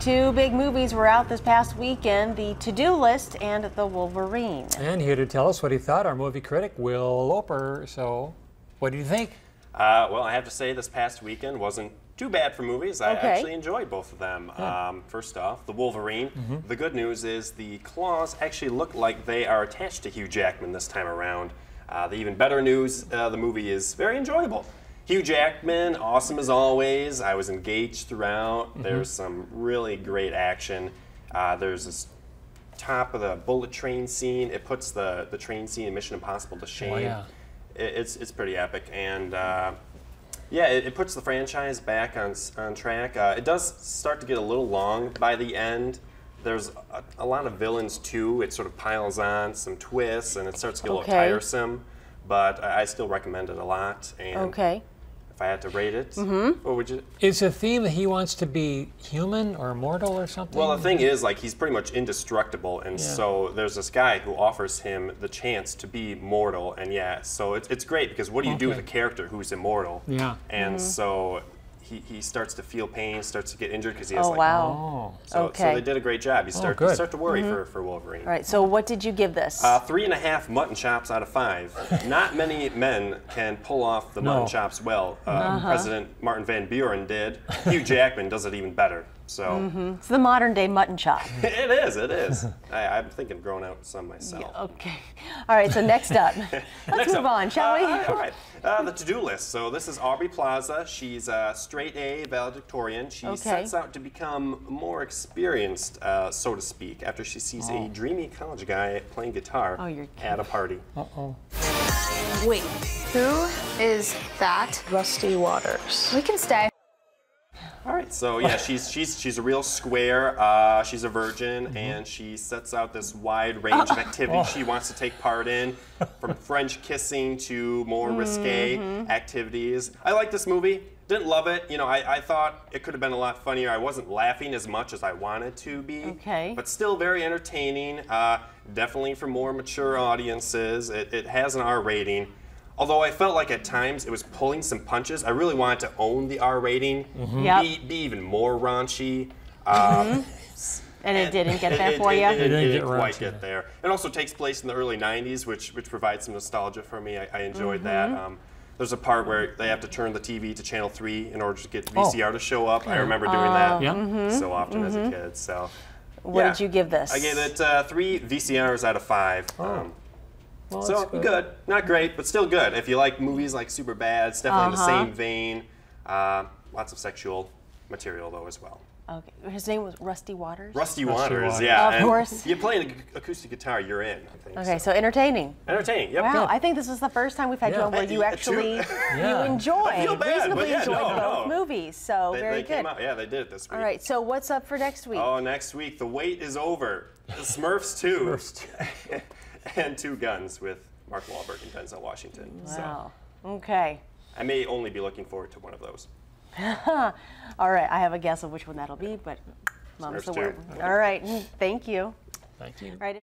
Two big movies were out this past weekend, the To-Do List and the Wolverine. And here to tell us what he thought, our movie critic, Will Loper. So, what do you think? Well, I have to say this past weekend wasn't too bad for movies. I actually enjoyed both of them. First off, the Wolverine. The good news is the claws actually look like they are attached to Hugh Jackman this time around. The even better news, the movie is very enjoyable. Hugh Jackman, awesome as always. I was engaged throughout. There's some really great action. There's this top of the bullet train scene. It puts the train scene in Mission Impossible to shame. Oh, yeah. It's pretty epic, and yeah, it puts the franchise back on track. It does start to get a little long by the end. There's a lot of villains too. It sort of piles on some twists, and it starts to get a little tiresome. But I still recommend it a lot. And if I had to rate it, what would you? Is the theme that he wants to be human or mortal or something? Well, the thing is, like, he's pretty much indestructible, and so there's this guy who offers him the chance to be mortal, and so it's great because what do you do with a character who's immortal? Yeah. And so he starts to feel pain, starts to get injured because he has so they did a great job. You start to worry for Wolverine. All right, so what did you give this? 3.5 mutton chops out of 5. Not many men can pull off the mutton chops well. President Martin Van Buren did. Hugh Jackman does it even better. So it's the modern day mutton chop. It is, it is. I'm thinking of growing out some myself. Yeah, okay. All right, so next up. Let's move on, shall we? All right. The to-do list. So this is Aubrey Plaza. She's a straight-A valedictorian. She sets out to become more experienced, so to speak, after she sees a dreamy college guy playing guitar at a party. Wait, who is that? Rusty Waters. We can stay. All right, so yeah, she's a real square. She's a virgin, and she sets out this wide range of activities she wants to take part in, from French kissing to more risque activities. I like this movie. Didn't love it. You know, I thought it could have been a lot funnier. I wasn't laughing as much as I wanted to be. But still very entertaining. Definitely for more mature audiences. It has an R rating. Although I felt like at times it was pulling some punches. I really wanted to own the R rating, be even more raunchy. And it didn't get there for you? It didn't quite get there. It also takes place in the early 90s, which provides some nostalgia for me. I enjoyed that. There's a part where they have to turn the TV to channel 3 in order to get VCR to show up. I remember doing that so often as a kid. So, what did you give this? I gave it 3 VCRs out of 5. Well, so good, not great, but still good. If you like movies like Superbad, it's definitely in the same vein. Lots of sexual material though as well. Okay, his name was Rusty Waters? Rusty Waters, yeah. Of course. You play an acoustic guitar, you're in, I think. Okay, so entertaining. Entertaining, yep. Wow, I think this is the first time we've had you on where you actually reasonably enjoyed both movies. So very good. Came out, yeah, they did it this week. All right, so what's up for next week? Oh, next week, The Wait is Over. The Smurfs 2. And 2 Guns with Mark Wahlberg and Denzel Washington. Wow. So Okay. I may only be looking forward to one of those. All right, I have a guess of which one that'll be, but mom's the word. All right, thank you. Thank you. Right.